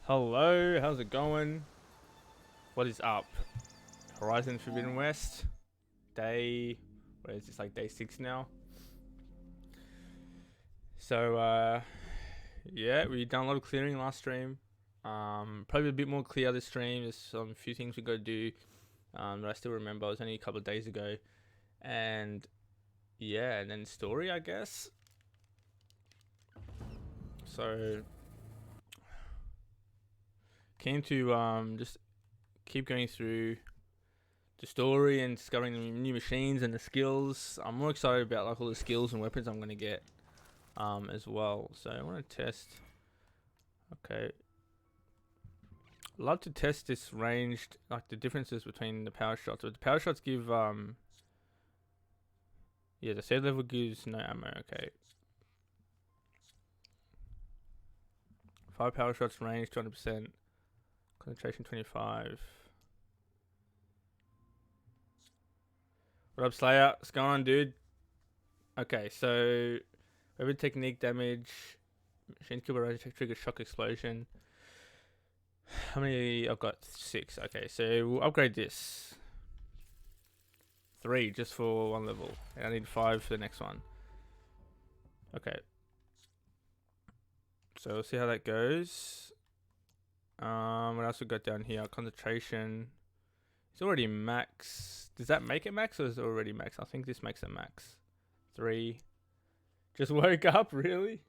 Hello, how's it going? What is up? Horizon Forbidden West. Day, what is this, like day 6 now? So, yeah, we done a lot of clearing last stream. Probably a bit more clear this stream. There's some few things we gotta do. But I still remember it was only a couple of days ago. And yeah, and then story, I guess. So, keen to just keep going through the story and discovering the new machines and the skills. I'm more excited about like all the skills and weapons I'm gonna get as well. So I want to test. Okay, love to test this ranged, like the differences between the power shots. But the power shots give yeah, the third level gives no ammo. Okay, 5 power shots range, 200%, concentration 25. What up, Slayer? What's going on, dude? Okay, so weapon technique damage, machine kill by trigger shock explosion. How many? I've got 6. Okay, so we'll upgrade this. 3 just for one level. And I need 5 for the next one. Okay. So we'll see how that goes. What else we got down here? Concentration. It's already max. Does that make it max or is it already max? I think this makes it max. 3. Just woke up, really?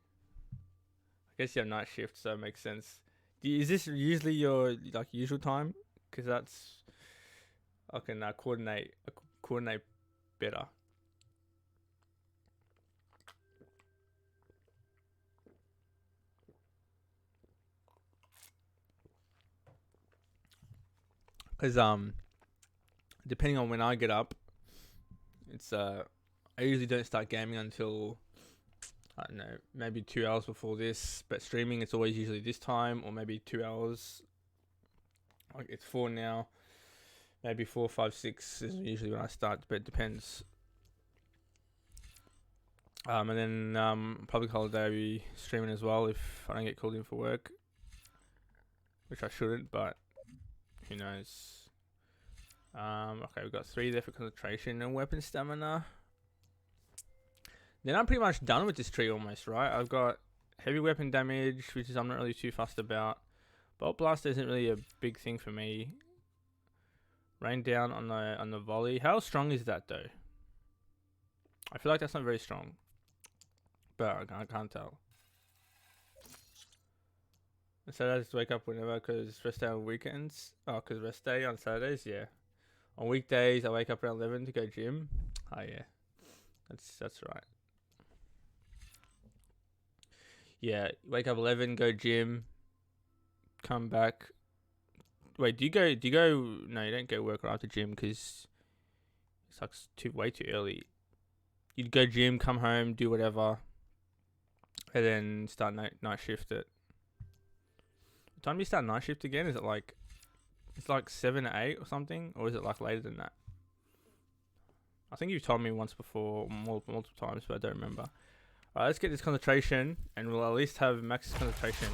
I guess you have night shift, so it makes sense. Is this usually your like usual time? Because that's I can coordinate better. Because depending on when I get up, it's I usually don't start gaming until I don't know, maybe 2 hours before this. But streaming, it's always usually this time or maybe 2 hours. Like it's 4 now. Maybe 4, 5, 6 is usually when I start, but it depends. And then public holiday I'll be streaming as well if I don't get called in for work, which I shouldn't, but who knows. Okay, we've got 3 there for concentration and weapon stamina. Then I'm pretty much done with this tree almost, right? I've got heavy weapon damage, which is I'm not really too fussed about. Bolt blast isn't really a big thing for me. Rain down on the volley. How strong is that though? I feel like that's not very strong, but I can't tell. So I just wake up whenever because rest day on weekends. Oh, because rest day on Saturdays, yeah. On weekdays, I wake up around 11 to go gym. Oh yeah, that's right. Yeah, wake up 11, go gym, come back. Wait, do you go? No, you don't go work right after gym because it's like way too early. You'd go gym, come home, do whatever, and then start night shift at. What time do you start night shift again? Is it like? It's like 7 or 8 or something, or is it like later than that? I think you've told me once before, multiple times, but I don't remember. Alright, let's get this concentration, and we'll at least have max concentration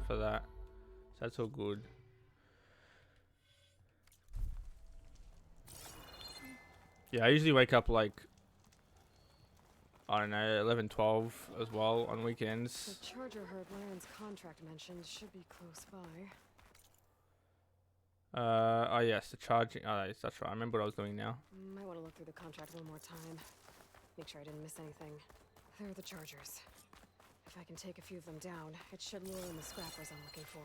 for that. So that's all good. Yeah, I usually wake up like, I don't know, 11, 12 as well on weekends. The charger heard Laren's contract mentioned should be close by. Oh yes, the charging. Oh, yes, that's right. I remember what I was doing now. Might want to look through the contract one more time. Make sure I didn't miss anything. There are the chargers. If I can take a few of them down, it should lure in the scrappers I'm looking for.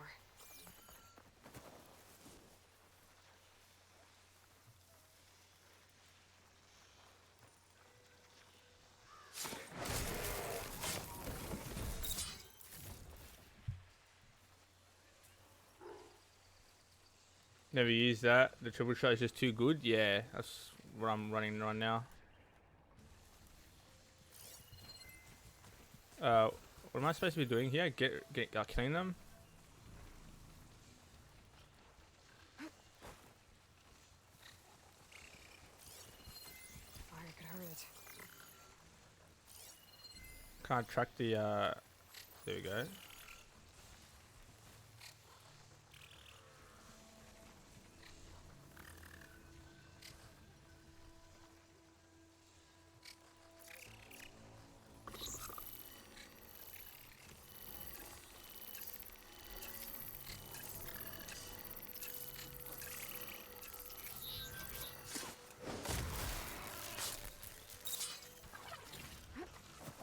Never used that. The triple shot is just too good. Yeah, that's what I'm running right now. What am I supposed to be doing here? Clean them? Fire could hurt it. Can't track the, there we go.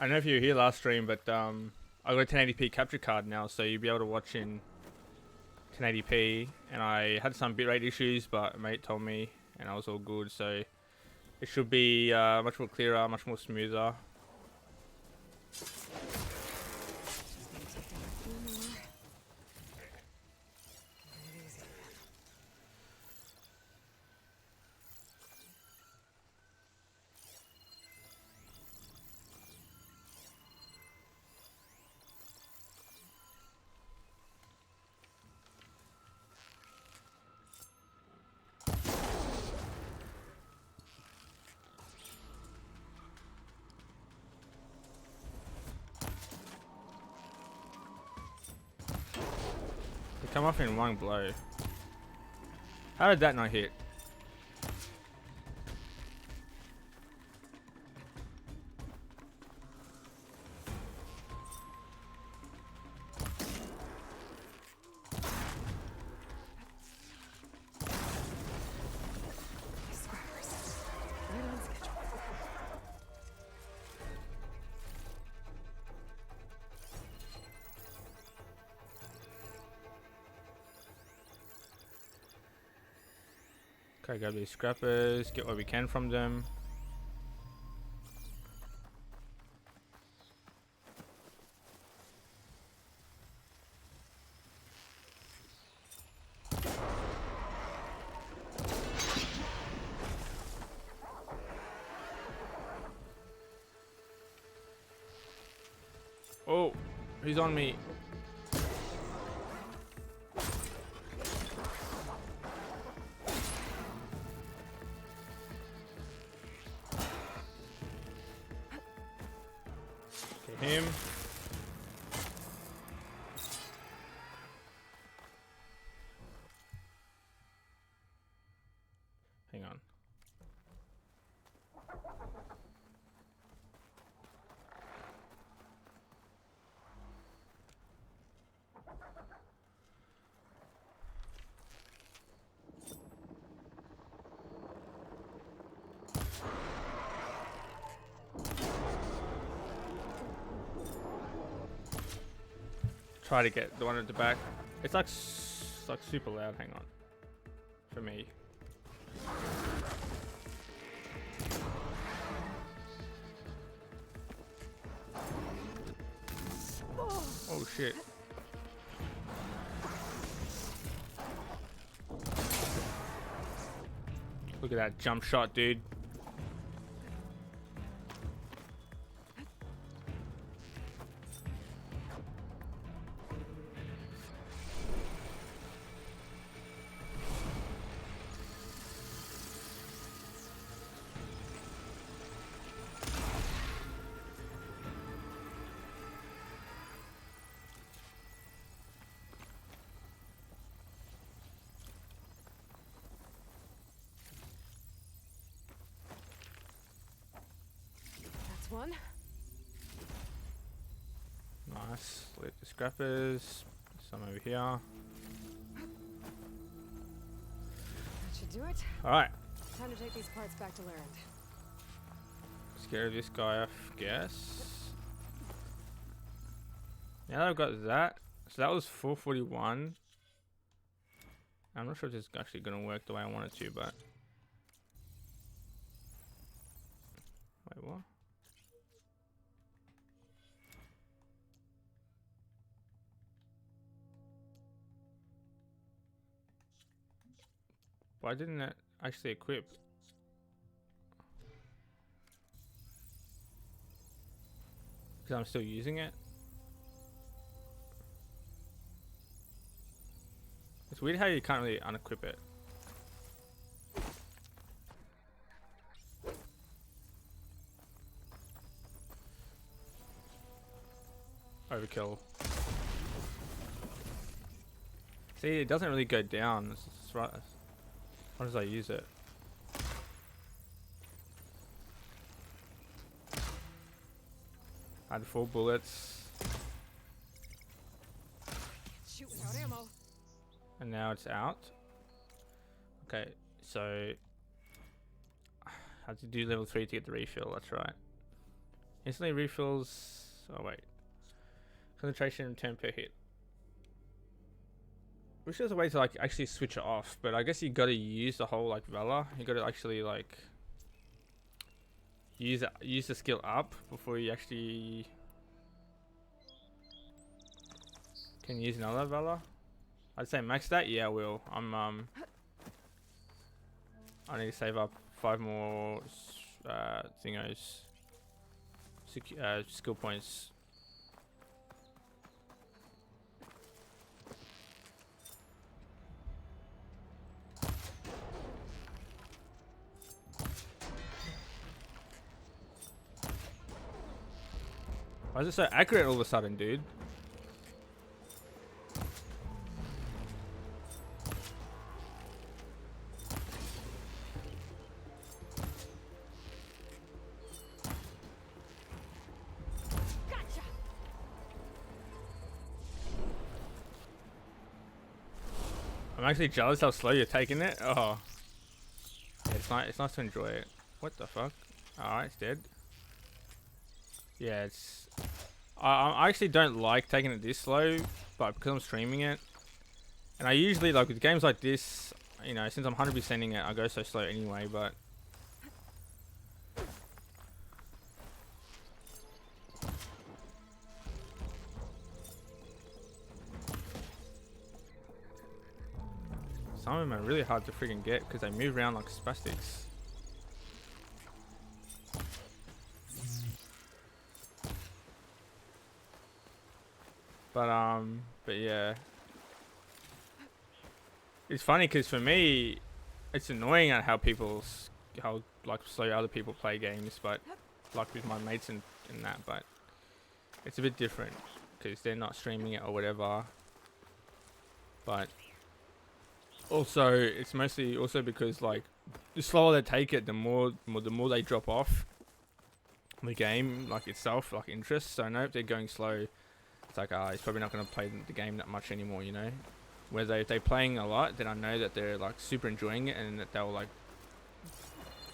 I don't know if you were here last stream, but I got a 1080p capture card now, so you'll be able to watch in 1080p. And I had some bitrate issues, but a mate told me, and I was all good. So it should be much more clearer, much more smoother. They come off in one blow. How did that not hit? Okay, grab these scrappers, get what we can from them. Oh, he's on me. Get him. Hang on. Try to get the one at the back. It's like super loud. Hang on. For me. Oh shit. Look at that jump shot, dude. One. Nice. Let the scrappers. Some over here. That should do it. Alright. Time to take these parts back to Larend. Scare this guy off, guess. Now that I've got that. So that was 441. I'm not sure if this is actually going to work the way I want it to, but. Wait, what? Why didn't that actually equip? Because I'm still using it. It's weird how you can't really unequip it. Overkill. See, it doesn't really go down. It's right. How does I use it? Add 4 bullets. Shoot without ammo. And now it's out. Okay, so I have to do level 3 to get the refill, that's right. Instantly refills. Oh wait. Concentration 10 per hit. Wish there's a way to like actually switch it off, but I guess you gotta use the whole like Valor. You gotta actually like use the skill up before you actually can use another Valor. I'd say max that. Yeah, I will. I need to save up 5 more thingos, skill points. Why is it so accurate all of a sudden, dude? I'm actually jealous how slow you're taking it. Oh, yeah, it's nice to enjoy it. What the fuck? Alright, it's dead. Yeah, it's. I actually don't like taking it this slow, but because I'm streaming it, and I usually like with games like this, you know, since I'm 100%ing it, I go so slow anyway. But some of them are really hard to freaking get because they move around like spastics. But yeah, it's funny because for me, it's annoying at how like slow other people play games, but like with my mates and that, but it's a bit different because they're not streaming it or whatever. But also, it's mostly also because like the slower they take it, the more they drop off the game like itself, like interest. So I know if they're going slow, it's like he's probably not going to play the game that much anymore, you know. Whereas if they're playing a lot, then I know that they're like super enjoying it, and that they'll like.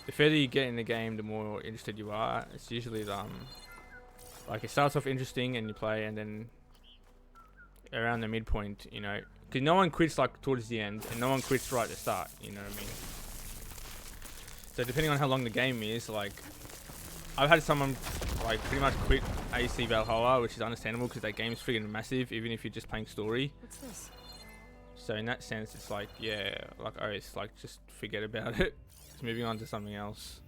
The further you get in the game, the more interested you are. It's usually like it starts off interesting and you play, and then around the midpoint, you know, because no one quits like towards the end, and no one quits right at the start. You know what I mean? So depending on how long the game is, like I've had someone like pretty much quit AC Valhalla, which is understandable because that game's freaking massive, even if you're just playing story. What's this? So in that sense, it's like, yeah, like it's like just forget about it. It's moving on to something else.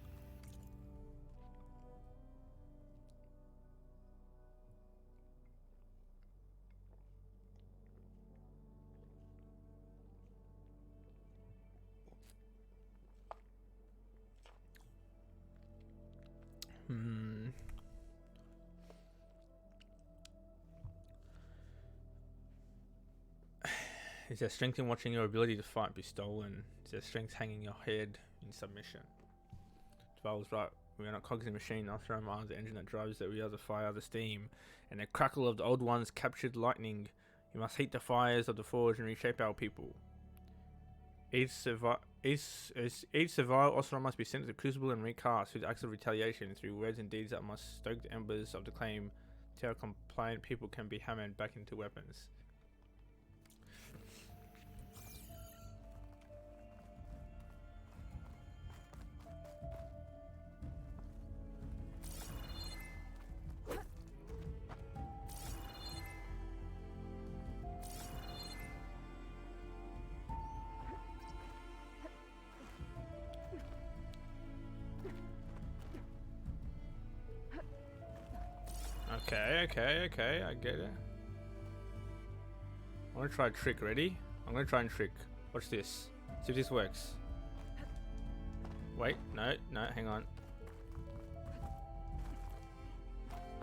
Is there strength in watching your ability to fight be stolen? Is there strength hanging your head in submission? Dval's right. We are not cogs in a machine. Our are the engine that drives that. We are the fire, the steam, and the crackle of the old ones captured lightning. We must heat the fires of the forge and reshape our people. Each servile also must be sent to the crucible and recast with acts of retaliation through words and deeds that must stoke the embers of the claim till compliant people can be hammered back into weapons. Okay, I get it. I'm gonna try a trick, ready? I'm gonna try and trick. Watch this. See if this works. Wait, no, hang on.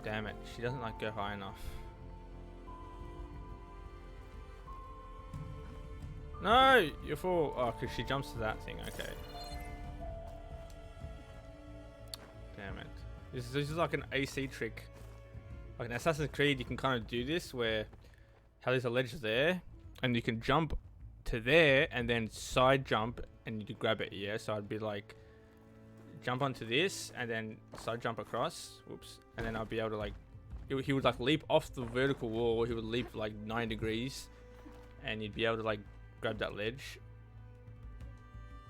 Damn it, she doesn't like go high enough. No, you fall. Oh, because she jumps to that thing, okay. Damn it. This is like an AC trick. Like in Assassin's Creed, you can kind of do this where how there's a ledge there, and you can jump to there and then side jump and you grab it. Yeah, so I'd be like jump onto this and then side jump across. Whoops. And then I'll be able to like, he would like leap off the vertical wall. He would leap like 9 degrees, and you'd be able to like grab that ledge.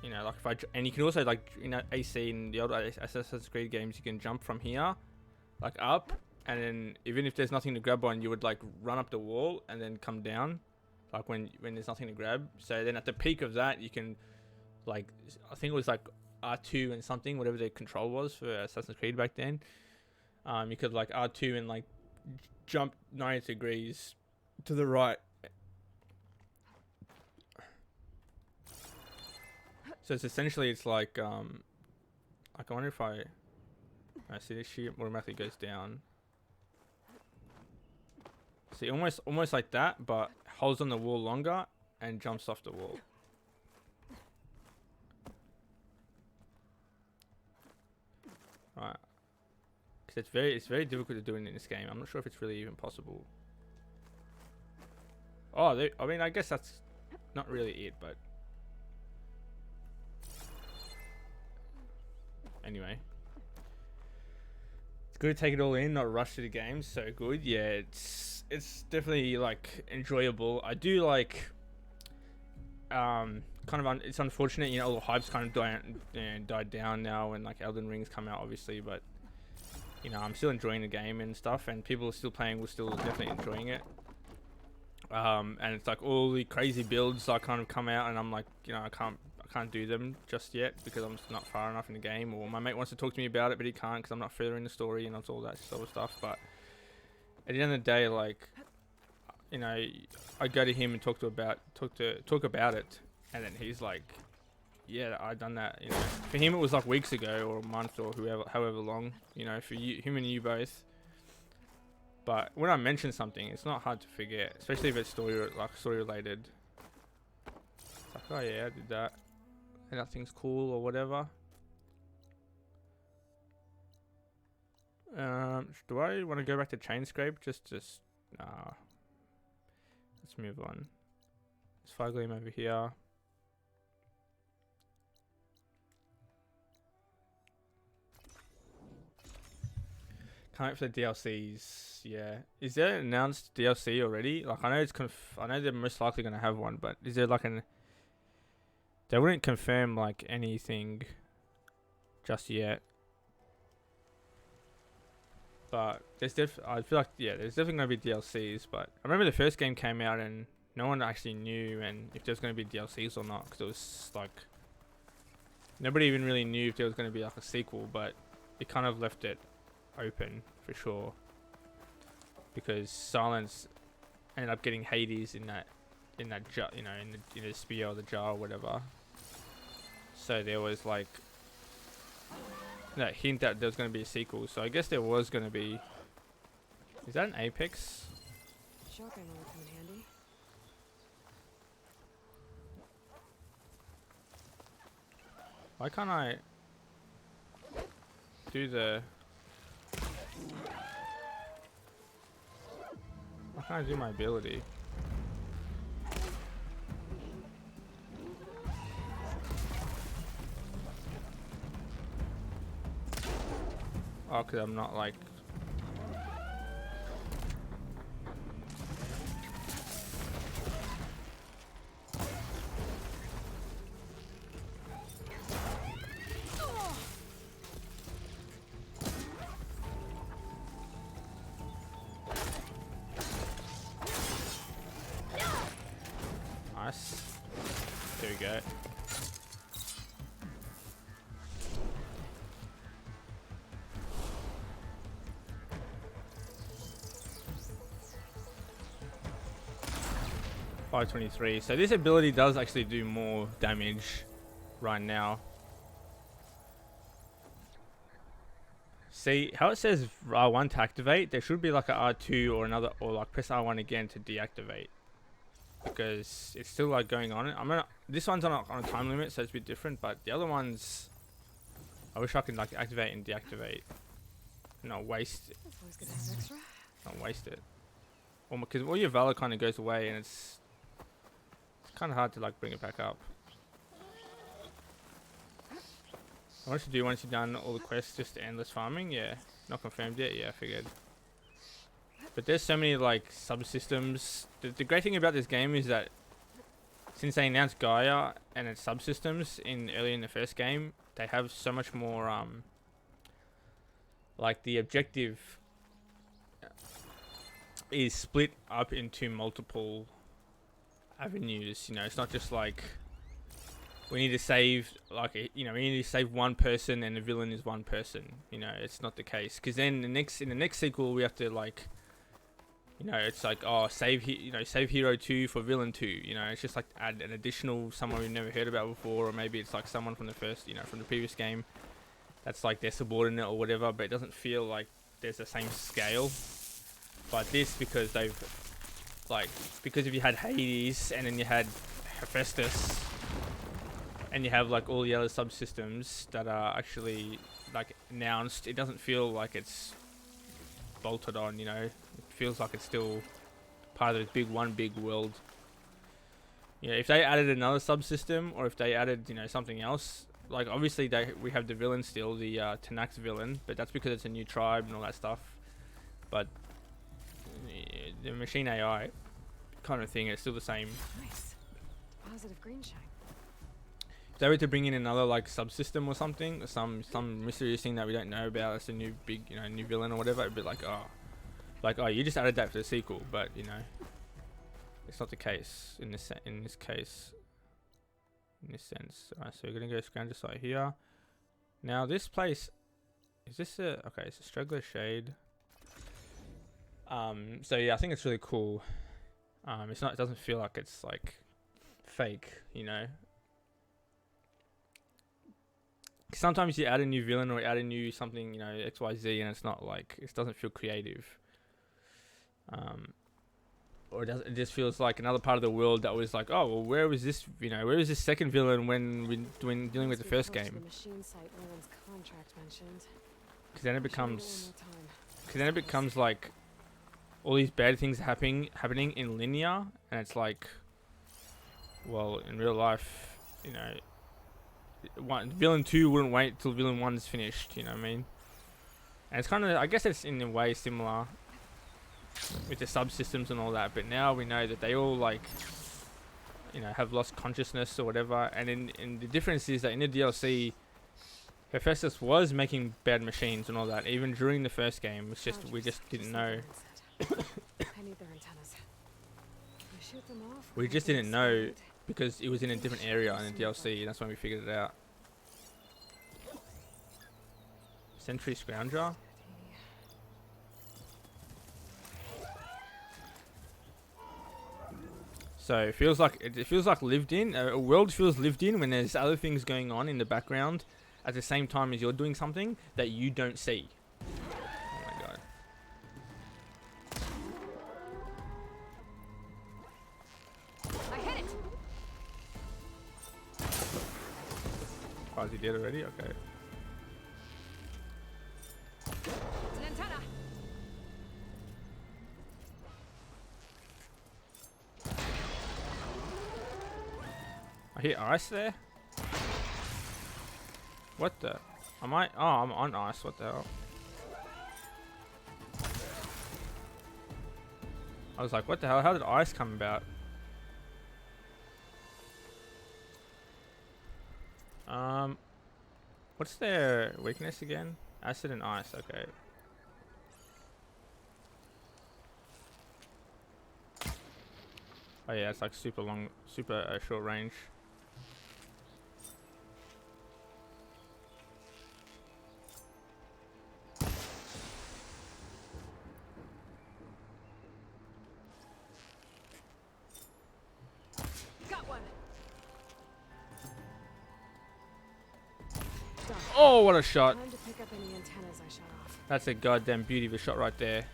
You know, like if I and you can also like, you know, AC in the old Assassin's Creed games, you can jump from here, like up, and then even if there's nothing to grab on, you would like run up the wall and then come down, like when there's nothing to grab. So then at the peak of that, you can like, I think it was like R2 and something, whatever the control was for Assassin's Creed back then. You could like R2 and like jump 90 degrees to the right. So it's essentially, it's like I wonder if I see this shit automatically goes down. See, almost like that, but holds on the wall longer and jumps off the wall. Right. Because it's very difficult to do in this game. I'm not sure if it's really even possible. Oh, I mean, I guess that's not really it, but anyway, it's good to take it all in, not rush to the game. So good, yeah. It's definitely like enjoyable. I do like it's unfortunate, you know, all the hype's kind of died down now when like Elden Ring's come out, obviously, but you know, I'm still enjoying the game and stuff, and people are still playing. We're still definitely enjoying it. And it's like all the crazy builds like kind of come out, and I'm like, you know, I can't do them just yet because I'm just not far enough in the game, or my mate wants to talk to me about it but he can't because I'm not further in the story and all that sort of stuff. But at the end of the day, like, you know, I go to him and talk about it, and then he's like, yeah, I done that. You know, for him it was like weeks ago or a month or however long, you know, for him and you both. But when I mention something, it's not hard to forget, especially if it's story related. It's like, oh yeah, I did that, and that thing's cool or whatever. Do I want to go back to chain scrape? Just nah. Let's move on. There's Fire Gleam over here. Can't wait for the DLCs. Yeah, is there an announced DLC already? Like, I know I know they're most likely gonna have one, but is there like they wouldn't confirm like anything just yet. But I feel like, yeah, there's definitely gonna be DLCs. But I remember the first game came out and no one actually knew and if there's gonna be DLCs or not, because it was like nobody even really knew if there was gonna be like a sequel. But it kind of left it open for sure, because Silence ended up getting Hades in that jar, you know, in the spear or the jar or whatever. So there was like that hint that there was going to be a sequel. So I guess there was going to be. Is that an Apex? Shotgun will come in handy. Why can't I do the? Why can't I do my ability? Oh, because I'm not like. Nice. There we go. .523. So this ability does actually do more damage right now. See how it says R1 to activate? There should be like a R2 or another, or like press R1 again to deactivate, because it's still like going on. This one's on a time limit, so it's a bit different. But the other ones, I wish I could like activate and deactivate, not waste it. Not waste it. Because all your valor kind of goes away, and it's kind of hard to like bring it back up. I want to do once you've done all the quests, just endless farming. Yeah, not confirmed yet. Yeah, I figured. But there's so many like subsystems. The great thing about this game is that since they announced Gaia and its subsystems early in the first game, they have so much more like the objective is split up into multiple avenues. You know, it's not just like we need to save we need to save one person and the villain is one person. You know, it's not the case, because then in the next sequel we have to like, you know, it's like, oh, save hero 2 for villain 2. You know, it's just like add an additional someone we've never heard about before, or maybe it's like someone from the first, you know, from the previous game that's like their subordinate or whatever, but it doesn't feel like there's the same scale. But this, because because if you had Hades and then you had Hephaestus and you have like all the other subsystems that are actually like announced, it doesn't feel like it's bolted on, you know. It feels like it's still part of this one big world. Yeah, if they added another subsystem, or if they added, you know, something else, like obviously we have the villain still, the Tanax villain, but that's because it's a new tribe and all that stuff. But the machine AI kind of thing, it's still the same. Nice. Positive green shine. If they were to bring in another like subsystem or something, or some mysterious thing that we don't know about, it's a new big, you know, new villain or whatever, it'd be like, oh, you just added that for the sequel. But you know, it's not the case in this case. In this sense. Alright, so we're gonna go scrounger site here. Now this place, is this okay, it's a straggler shade. So yeah, I think it's really cool. It doesn't feel like it's like fake, you know. Sometimes you add a new villain or add a new something, you know, XYZ, and it's not like, it doesn't feel creative. Or it just feels like another part of the world that was like, oh, well, where was this second villain when dealing with the first game? Because then it becomes like all these bad things happening in linear, and it's like, well, in real life, you know, villain 2 wouldn't wait till villain 1's finished, you know what I mean? And it's kind of, I guess it's in a way similar with the subsystems and all that, but now we know that they all, like, you know, have lost consciousness or whatever. And in the difference is that in the DLC, Hephaestus was making bad machines and all that, even during the first game. It's just we just didn't know. We just didn't know because it was in a different area in the DLC, and that's when we figured it out. Sentry Scrounger. So it feels like lived in. A world feels lived in when there's other things going on in the background at the same time as you're doing something that you don't see. Oh my god. I hit it. Oh, is he dead already? Okay. It's an antenna. I hear ice there. What the? Am I? Oh, I'm on ice. What the hell? I was like, what the hell? How did ice come about? What's their weakness again? Acid and ice. Okay. Oh yeah, it's like super long, super short range. Oh, what a shot. Time to pick up any antennas I shut off. That's a goddamn beauty of a shot right there.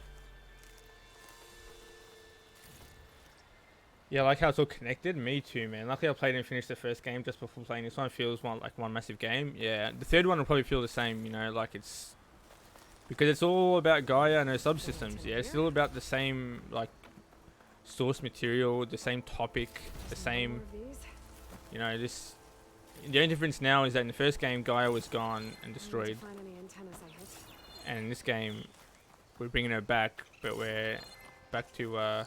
Yeah, I like how it's all connected. Me too, man. Luckily I played and finished the first game just before playing this one. It feels like one massive game. Yeah, the third one will probably feel the same, you know, like it's... Because it's all about Gaia and her subsystems. Yeah, it's still about the same, like, source material, the same topic, the same... You know, this... The only difference now is that in the first game, Gaia was gone and destroyed, Find any antennas I hit. and in this game, we're bringing her back, but we're back to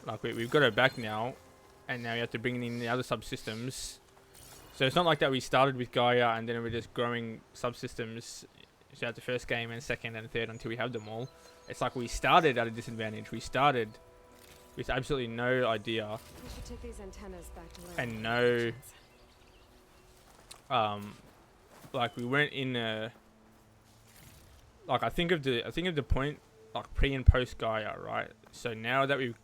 like we've got her back now, and now we have to bring in the other subsystems. So it's not like that we started with Gaia and then we're just growing subsystems throughout the first game and second and third until we have them all. It's like we started at a disadvantage. We started with absolutely no idea We should take these antennas back to where and no like we weren't in a like I think of the point like pre and post Gaia, right? So now that we've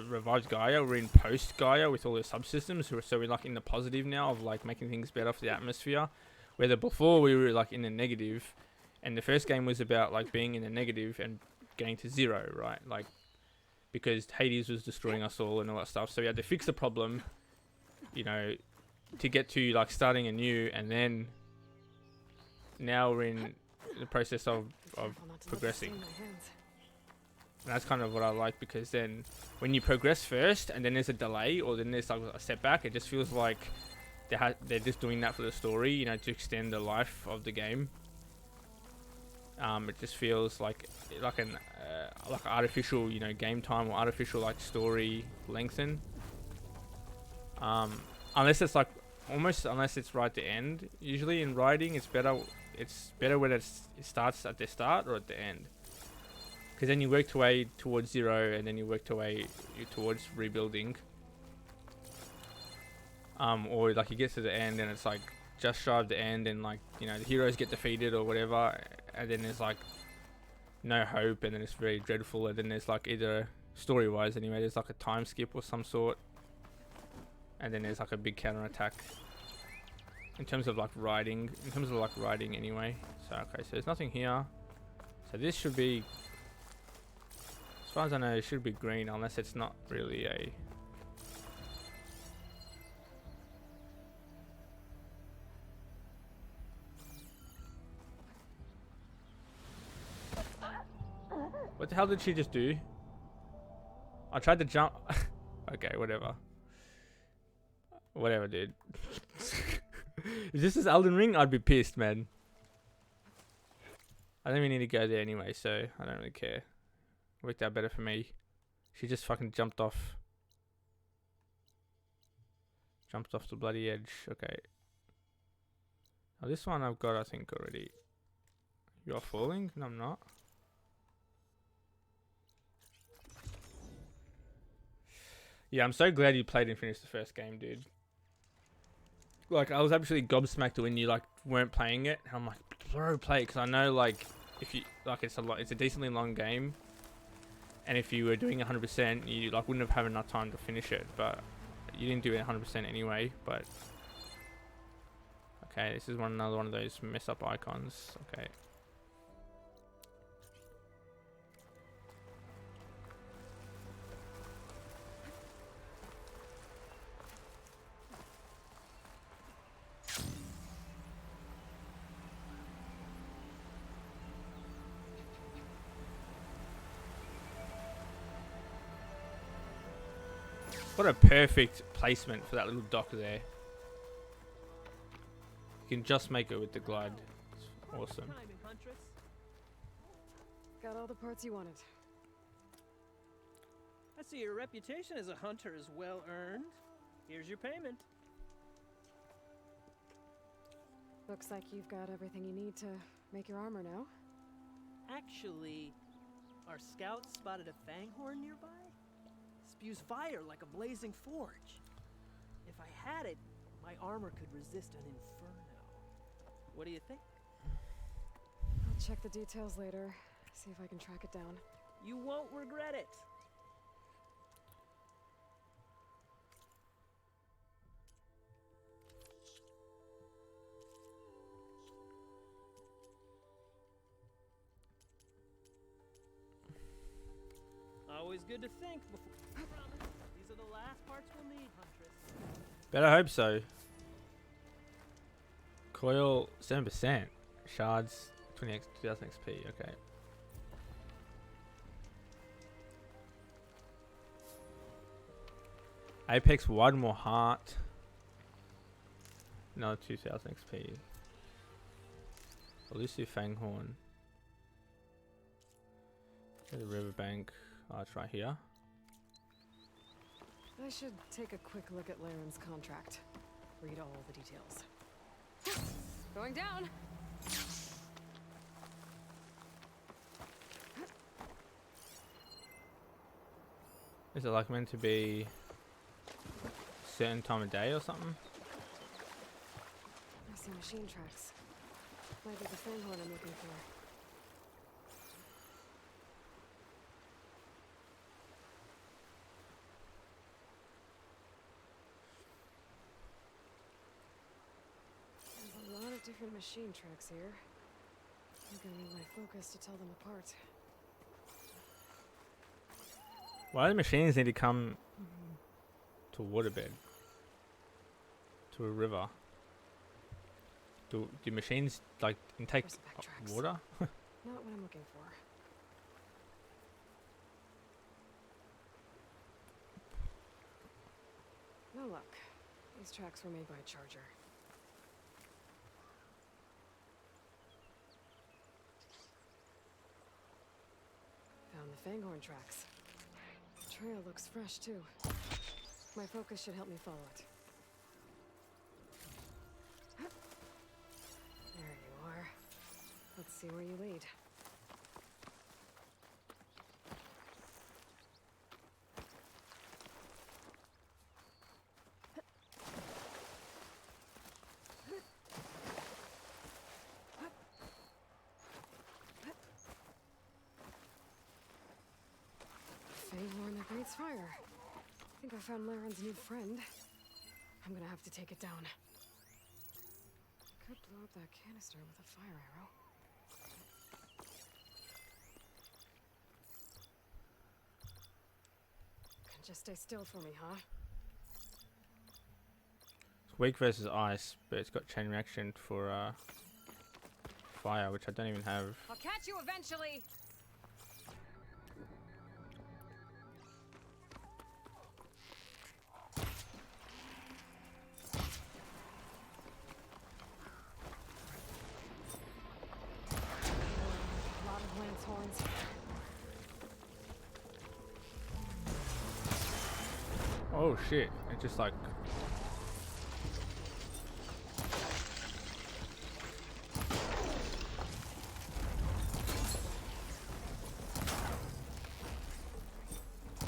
revived Gaia, we're in post Gaia with all the subsystems, so we're like in the positive now of like making things better for the atmosphere, whether before we were like in the negative, and the first game was about like being in the negative and getting to zero, right? Like because Hades was destroying us all and all that stuff, so we had to fix the problem, you know, to get to like starting anew, and then now we're in the process of progressing. And that's kind of what I like, because then when you progress first and then there's a delay or then there's like a setback, it just feels like they're just doing that for the story, you know, to extend the life of the game. It just feels like an artificial, you know, game time or artificial like story lengthen. Unless it's like unless it's right at the end. Usually in writing, it's better when it starts at the start or at the end. Because then you work your way towards zero, and then you work your way towards rebuilding. Or like you get to the end, and it's like just shy of the end, and like, you know, the heroes get defeated or whatever, and then there's like no hope, and then it's very dreadful, and then there's like either story-wise anyway, there's like a time skip or some sort, and then there's like a big counter-attack. In terms of like writing anyway. So okay, so there's nothing here. So this should be, as far as I know, it should be green, unless it's not really a... What the hell did she just do? I tried to jump. Okay, whatever. Whatever, dude. If this is Elden Ring, I'd be pissed, man. I don't even need to go there anyway, so I don't really care. Worked out better for me. She just fucking jumped off. Jumped off the bloody edge. Okay. Now this one I've got, I think, already. You're falling? No, I'm not. Yeah, I'm so glad you played and finished the first game, dude. Like, I was absolutely gobsmacked when you like weren't playing it. I'm like, bro, play it, because I know like if you like, it's a decently long game, and if you were doing 100%, you like wouldn't have had enough time to finish it. But you didn't do it 100% anyway. But okay, this is another one of those mess up icons. Okay. What a perfect placement for that little dock there. You can just make it with the glide. It's awesome. Got all the parts you wanted. I see your reputation as a hunter is well earned. Here's your payment. Looks like you've got everything you need to make your armor now. Actually, our scouts spotted a fanghorn nearby. Spews fire like a blazing forge. If I had it, my armor could resist an inferno. What do you think? I'll check the details later, see if I can track it down. You won't regret it. Always good to think before. These are the last parts we'll need, Huntress. Better hope so. Coil 7%. Shards 20 2000 XP. Okay. Apex, one more heart. Another 2000 XP. Elusive Fanghorn. The riverbank. Oh, it's right here. I should take a quick look at Laren's contract. Read all the details. Going down! Is it like meant to be certain time of day or something? I see machine tracks. Might be the Fanghorn I'm looking for. There's a lot of different machine tracks here. I'm gonna need my focus to tell them apart. Why do machines need to come to a waterbed? To a river? Do machines like intake There's some back tracks. water? Not what I'm looking for. No luck. These tracks were made by a charger. Found the Fanghorn tracks. The trail looks fresh too. My focus should help me follow it. There you are. Let's see where you lead. Fanghorn that breathes fire. I think I found Laren's new friend. I'm gonna have to take it down. Could blow up that canister with a fire arrow. Can just stay still for me, huh? It's weak versus ice, but it's got chain reaction for fire, which I don't even have. I'll catch you eventually! A lot of lance horns. Oh shit! It just like.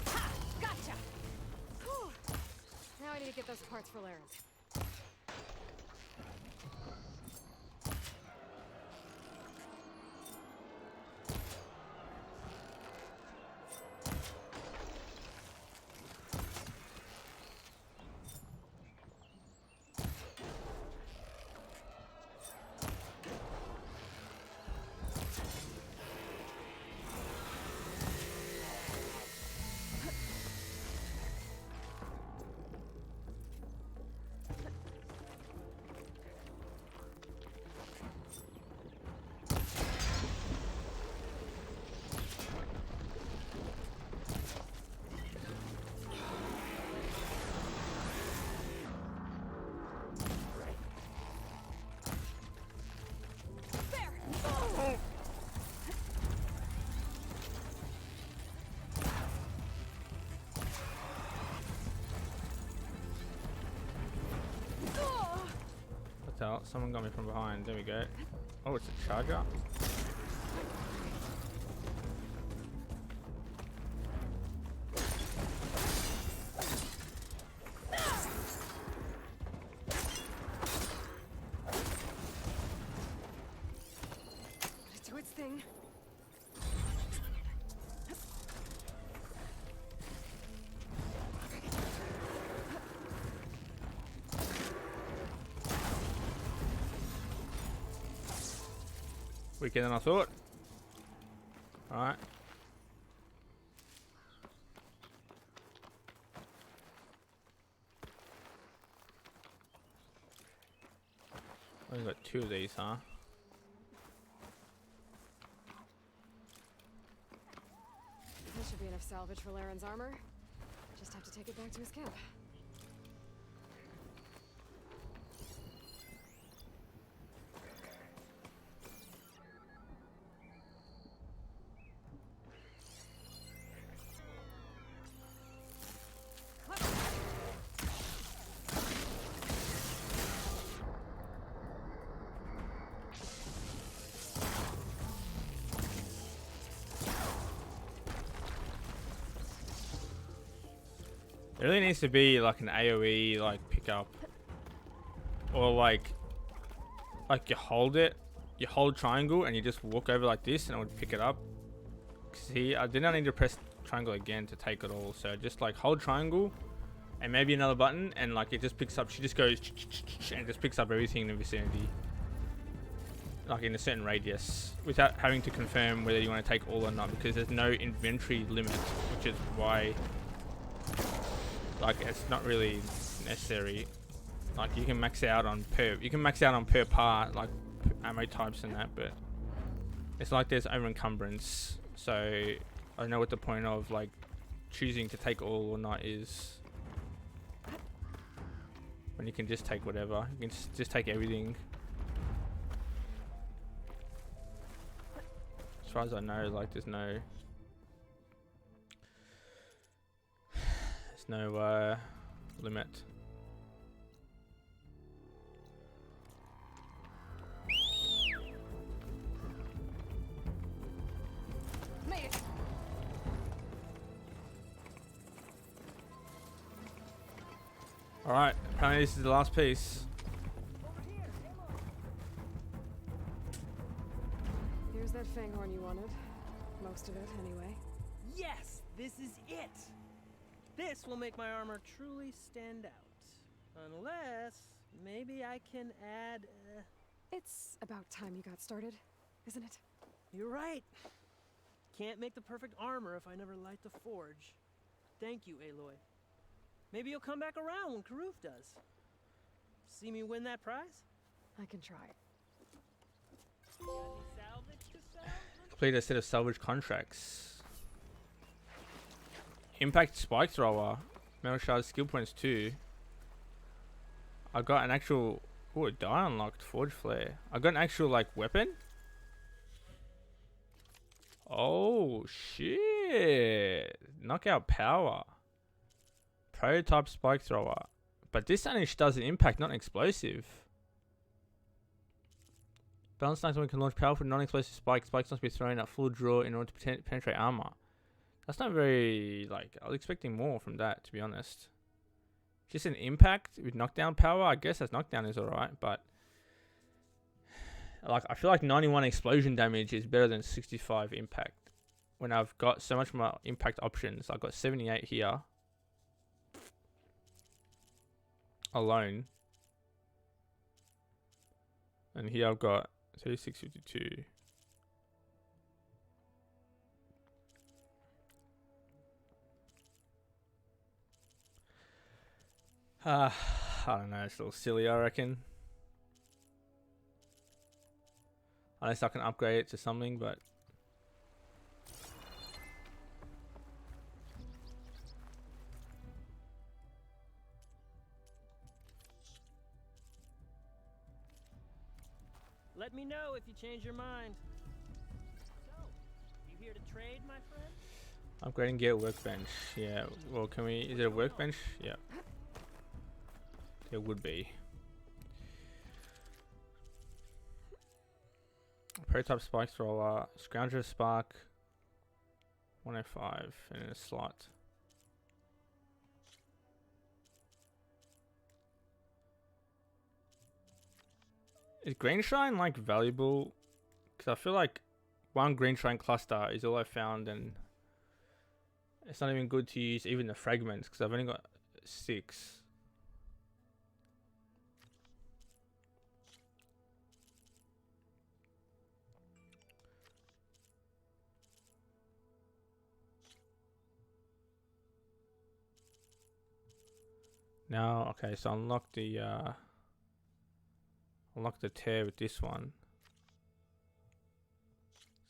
Ha! Gotcha! Whew. Now I need to get those parts for Laren's. What's out? Someone got me from behind. There we go. Oh, it's a charger. Let it do its thing. Weaker than I thought. Alright. Only got two of these, huh? That should be enough salvage for Laren's armor. Just have to take it back to his camp. It really needs to be like an AoE like pickup, or like you hold it, you hold triangle and you just walk over like this and it would pick it up. See, I did not need to press triangle again to take it all, so just like hold triangle and maybe another button and like it just picks up. She just goes and just picks up everything in the vicinity, like in a certain radius, without having to confirm whether you want to take all or not, because there's no inventory limit, which is why like it's not really necessary. Like you can max out on per part, like ammo types and that, but it's like there's over encumbrance. So I don't know what the point of like choosing to take all or not is, when you can just take whatever. You can just take everything. As far as I know, like there's no limit. Made it. All right, apparently this is the last piece. Here's that fanghorn you wanted. Most of it, anyway. Yes, this is it. This will make my armor truly stand out. Unless maybe I can add. It's about time you got started, isn't it? You're right. Can't make the perfect armor if I never light the forge. Thank you, Aloy. Maybe you'll come back around when Karuf does. See me win that prize? I can try. Got any salvage to sell? Complete a set of salvage contracts. Impact spike thrower. Metal shard skill points 2. I got an actual. Oh, a die unlocked. Forge flare. I got an actual like weapon. Oh shit! Knockout power. Prototype spike thrower. But this only does an impact, not an explosive. Balanced knife can launch powerful non-explosive spikes. Spikes must be thrown at full draw in order to penetrate armor. That's not very, like, I was expecting more from that, to be honest. Just an impact with knockdown power. I guess that's knockdown is alright, but like I feel like 91 explosion damage is better than 65 impact. When I've got so much more impact options. I've got 78 here alone. And here I've got 3652. I don't know, it's a little silly, I reckon. Unless I can upgrade it to something, but Let me know if you change your mind. So, you here to trade, my friend? upgrading gear workbench. Yeah, well, can we? Is it a workbench? Yeah. It would be. Prototype spike thrower, Scrounger spark, 105, and in a slot. Is green shrine like valuable? Because I feel like one green shrine cluster is all I found, and it's not even good to use even the fragments because I've only got 6. Now, okay, so unlock the tear with this one.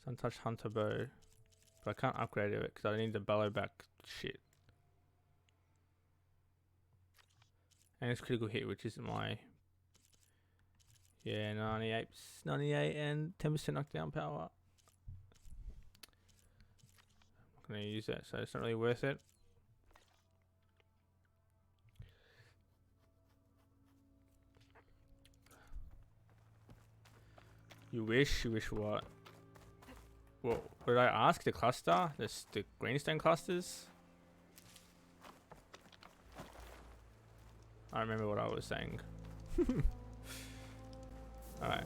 Suntouch Hunter Bow. But I can't upgrade it because I need the bellow back shit. And it's critical hit, which isn't my. Yeah, 98 and 10% knockdown power. I'm not going to use that, so it's not really worth it. You wish what? What did I ask? The cluster? The greenstone clusters? I remember what I was saying. Alright.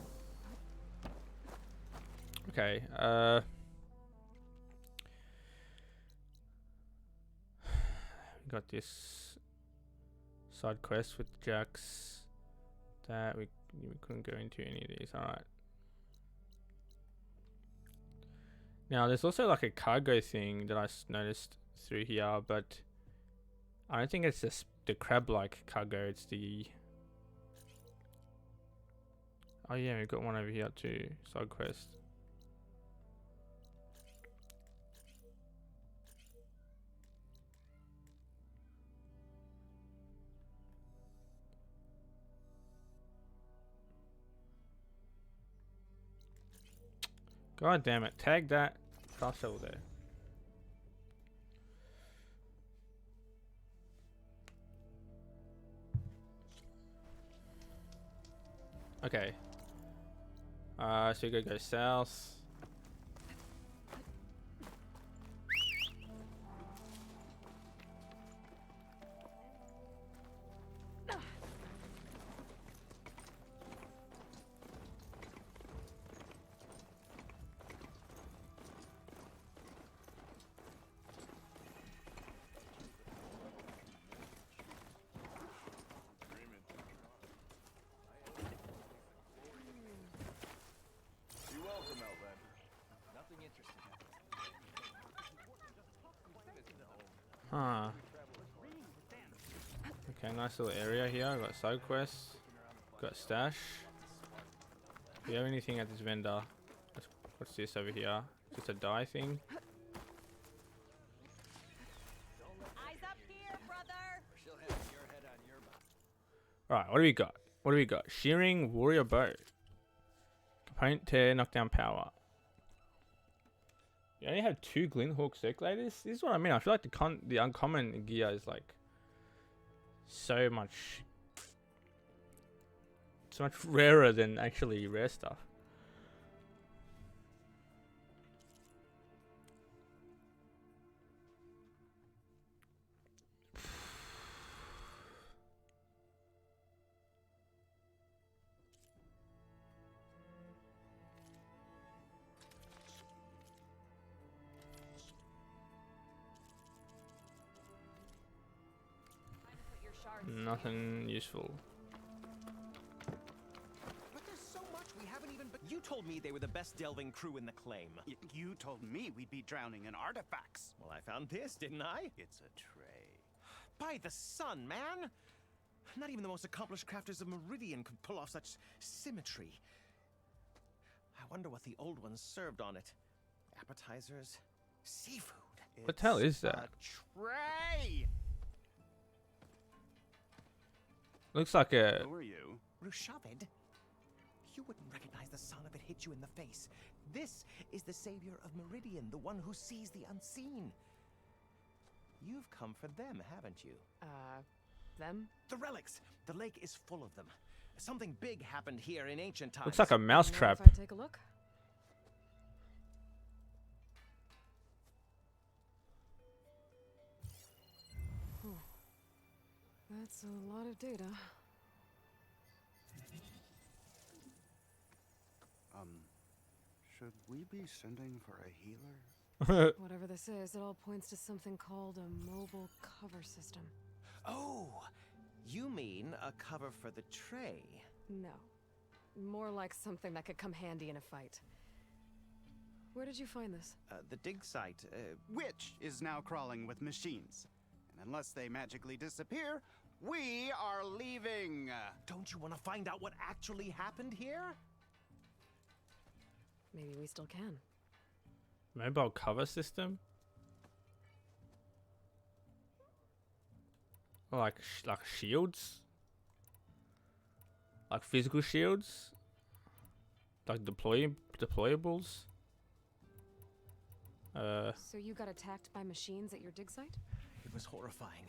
Okay, we got this side quest with Jax that we couldn't go into any of these. Alright. Now there's also like a cargo thing that I noticed through here, but I don't think it's just the crab-like cargo, it's the... Oh yeah, we've got one over here too, side quest. God damn it, tag that fast travel there. Okay. So we gotta go south. Huh. Okay, nice little area here. Got side quests. Got stash. Do you have anything at this vendor? What's this over here? Just a dye thing? Eyes up here, brother. Alright, what do we got? What do we got? Shearing warrior bow. Component tear, knockdown power. You only have 2 Glinthawk circulators? This is what I mean. I feel like the uncommon gear is like so much rarer than actually rare stuff. Nothing useful. But there's so much we haven't even... You told me they were the best delving crew in the claim. You told me we'd be drowning in artifacts. Well, I found this, didn't I? It's a tray. By the sun, man! Not even the most accomplished crafters of Meridian could pull off such symmetry. I wonder what the old ones served on it. Appetizers? Seafood? What the hell is that? A tray! Looks like a... Who are you? Rushavid? You wouldn't recognize the sun if it hit you in the face. This is the savior of Meridian, the one who sees the unseen. You've come for them, haven't you? Them? The relics! The lake is full of them. Something big happened here in ancient times. Looks like a mousetrap. If I take a look. That's a lot of data. Should we be sending for a healer? Whatever this is, it all points to something called a mobile cover system. Oh, you mean a cover for the tray? No. More like something that could come handy in a fight. Where did you find this? The dig site, Which is now crawling with machines. And unless they magically disappear, we are leaving. Don't you want to find out what actually happened here? Maybe we still can. Mobile cover system? Like shields? Like physical shields? Like deployables? So you got attacked by machines at your dig site? It was horrifying.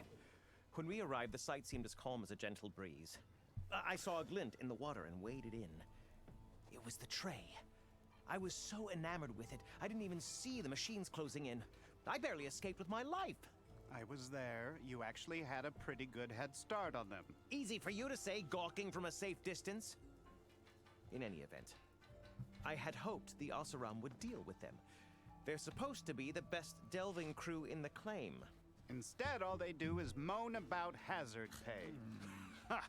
When we arrived, the site seemed as calm as a gentle breeze. I saw a glint in the water and waded in. It was the tray. I was so enamored with it, I didn't even see the machines closing in. I barely escaped with my life. I was there. You actually had a pretty good head start on them. Easy for you to say, gawking from a safe distance. In any event, I had hoped the Oseram would deal with them. They're supposed to be the best delving crew in the claim. Instead, all they do is moan about hazard pay. Ha!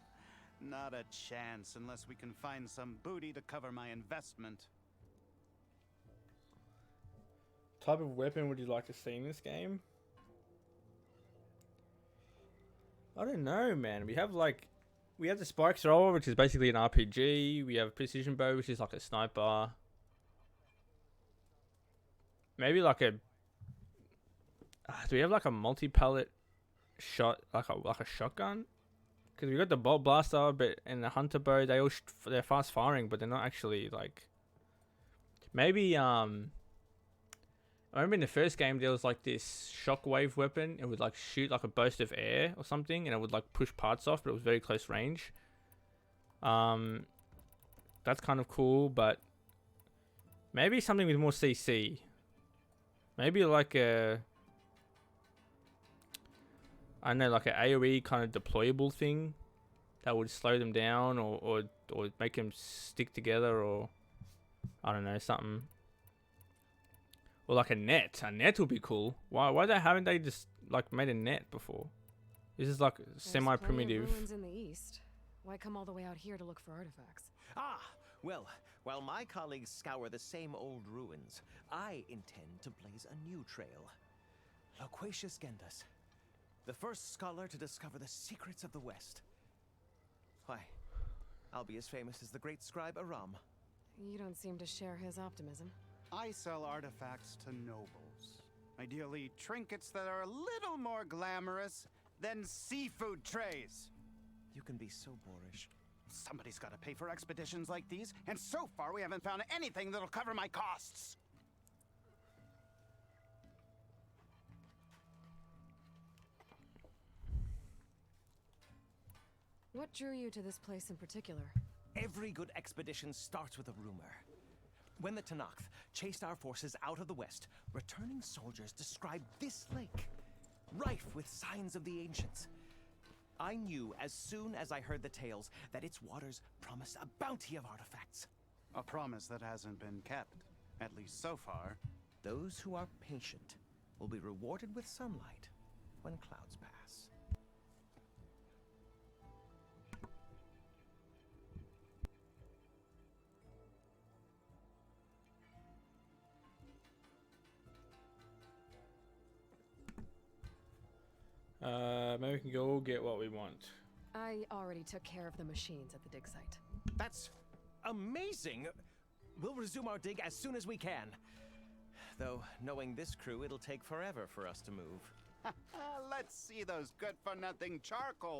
Not a chance unless we can find some booty to cover my investment. Type of weapon would you like to see in this game? I don't know, man. We have the spike thrower, which is basically an RPG. We have a precision bow, which is like a sniper. Maybe like a. Do we have like a multi-pellet shot, like a shotgun? Because we got the bolt blaster, and the hunter bow. They're fast firing, but they're not actually like. Maybe I remember in the first game there was like this shockwave weapon. It would like shoot like a burst of air or something, and it would like push parts off, but it was very close range. That's kind of cool, but maybe something with more CC. Maybe like a. I don't know, like an AoE kind of deployable thing that would slow them down or make them stick together, or I don't know, something. Or like a net. A net would be cool. Why haven't they just like made a net before? This is like semi-primitive. Ruins in the east. Why come all the way out here to look for artifacts? Ah, well, while my colleagues scour the same old ruins, I intend to blaze a new trail. Loquacious Gendas, the first scholar to discover the secrets of the West. Why, I'll be as famous as the great scribe Aram. You don't seem to share his optimism. I sell artifacts to nobles. Ideally, trinkets that are a little more glamorous than seafood trays. You can be so boorish. Somebody's got to pay for expeditions like these, and so far we haven't found anything that'll cover my costs. What drew you to this place in particular? Every good expedition starts with a rumor. When the Tenakth chased our forces out of the west, returning soldiers described this lake, rife with signs of the ancients. I knew as soon as I heard the tales that its waters promised a bounty of artifacts. A promise that hasn't been kept, at least so far. Those who are patient will be rewarded with sunlight when clouds pass. Maybe we can go get what we want. I already took care of the machines at the dig site. That's amazing! We'll resume our dig as soon as we can. Though, knowing this crew, it'll take forever for us to move. Let's see those good-for-nothing charcoal